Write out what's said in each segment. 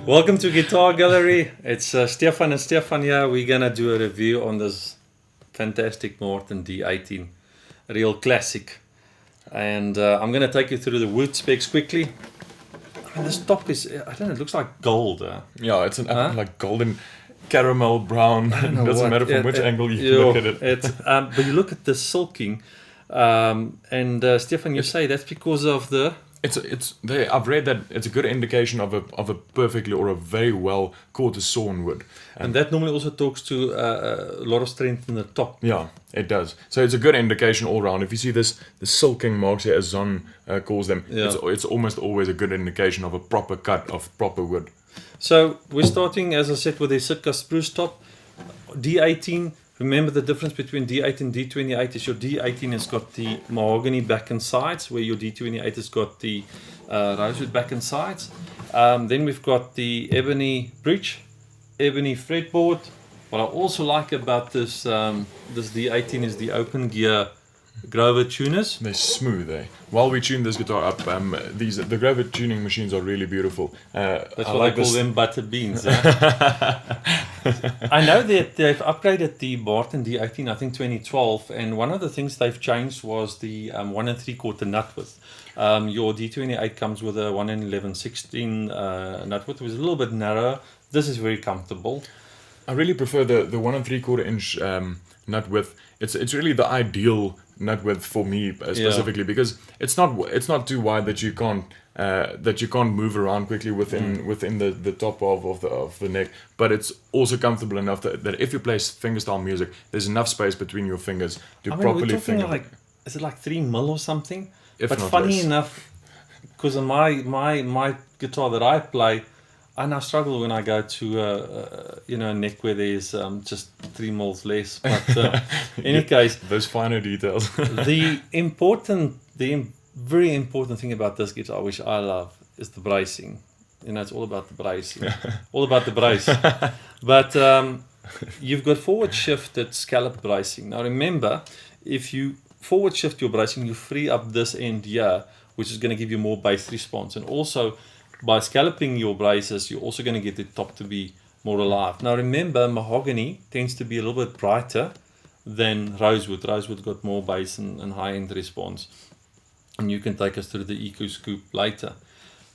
Welcome to Guitar Gallery. It's Stefan and Stefan here. We're gonna do a review on this fantastic Martin D-18, a real classic. And I'm gonna take you through the wood specs quickly. I mean, this top is, I don't know, it looks like gold. Yeah, it's an like golden caramel brown. It doesn't matter from which angle you look at it. But you look at the silking, and Stefan, you say that's because of the... I've read that it's a good indication of a perfectly or a very well quarter sawn wood. And that normally also talks to a lot of strength in the top. Yeah, it does. So it's a good indication all round. If you see the silking marks here, as Zon calls them, it's almost always a good indication of a proper cut of proper wood. So we're starting, as I said, with a Sitka spruce top. D18, remember the difference between D18 and D28 is your D18 has got the mahogany back and sides, where your D28 has got the rosewood back and sides. Then we've got the ebony bridge, ebony fretboard. What I also like about this this D18 is the open gear Grover tuners. They're smooth, eh? While we tune this guitar up, the Grover tuning machines are really beautiful. That's what I call them butter beans. I know that they've upgraded the Martin D18, I think 2012, and one of the things they've changed was the 1 3/4 nut width. Your D28 comes with a 1 11/16 nut width, which is a little bit narrower. This is very comfortable. I really prefer the 1 3/4 inch nut width. It's really the ideal nut width for me specifically, because it's not too wide that you can't move around quickly within the top of the neck, but it's also comfortable enough that if you play fingerstyle music, there's enough space between your fingers to properly we're finger. like, is it like 3 mil or something? If but not funny less. enough, because on my guitar that I play, I now struggle when I go to a neck where there's just 3 mils less. But in any case, those finer details. the very important thing about this guitar, which I love, is the bracing. It's all about the bracing, all about the brace. But you've got forward shifted scallop bracing. Now remember, if you forward shift your bracing, you free up this end here, which is going to give you more bass response, and also by scalloping your braces, you're also going to get the top to be more alive. Now remember, mahogany tends to be a little bit brighter than rosewood. Rosewood got more bass and high-end response. And you can take us through the Eco Scoop later.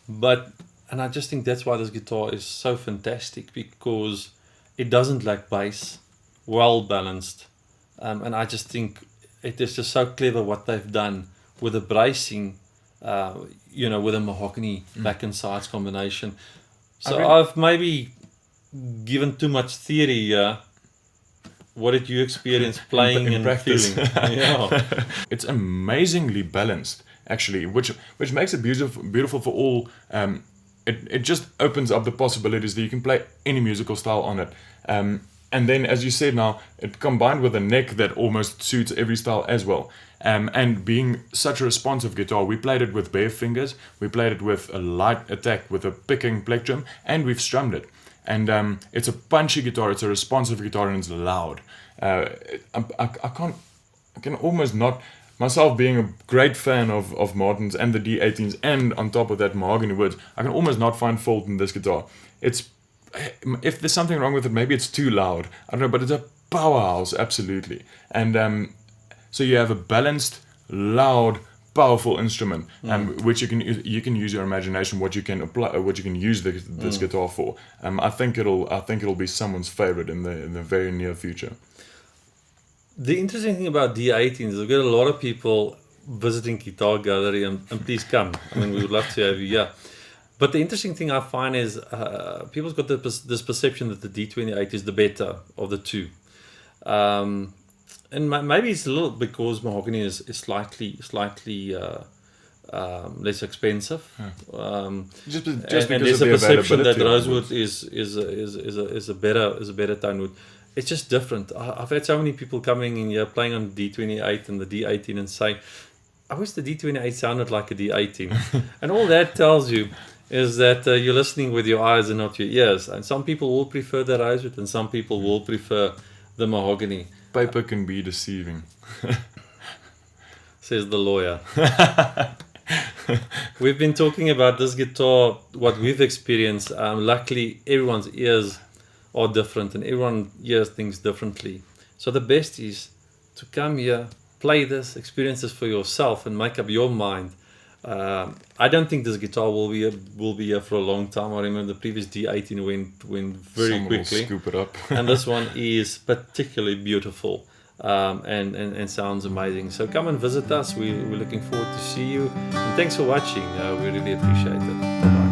And I just think that's why this guitar is so fantastic, because it doesn't lack bass, well balanced. And I just think it is just so clever what they've done with the bracing, with a mahogany back and sides combination. So I've maybe given too much theory here. What did you experience playing in and practice? feeling? Yeah. It's amazingly balanced, actually, which makes it beautiful for all. It just opens up the possibilities that you can play any musical style on it. And then, as you said now, it combined with a neck that almost suits every style as well. And being such a responsive guitar, we played it with bare fingers, we played it with a light attack with a picking plectrum, and we've strummed it. And it's a punchy guitar, it's a responsive guitar, and it's loud. I can almost not, myself being a great fan of Martins and the D18s, and on top of that mahogany woods, I can almost not find fault in this guitar. If there's something wrong with it, maybe it's too loud. I don't know, but it's a powerhouse, absolutely. And so you have a balanced, loud, powerful instrument, which you can use your imagination, what you can apply, what you can use this guitar for. I think it'll be someone's favorite in the very near future. The interesting thing about D18 is we've got a lot of people visiting Guitar Gallery, and please come. I mean, we would love to have you here. But the interesting thing I find is people's got this perception that the D28 is the better of the two. And maybe it's a little because mahogany is slightly less expensive. Just and because there's of a the perception that availability of rosewood is a better tone wood. It's just different. I've had so many people coming in here playing on D28 and the D18 and saying, I wish the D28 sounded like a D18. And all that tells you is that you're listening with your eyes and not your ears. And some people will prefer the rosewood, and some people will prefer the mahogany. Paper can be deceiving. Says the lawyer. We've been talking about this guitar, what we've experienced. Luckily, everyone's ears are different and everyone hears things differently. So the best is to come here, play this, experience this for yourself, and make up your mind. I don't think this guitar will be here for a long time. I remember the previous D-18 went very Someone will quickly, scoop it up. and this one is particularly beautiful. And sounds amazing. So come and visit us. We're looking forward to see you. And thanks for watching. We really appreciate it. Bye-bye.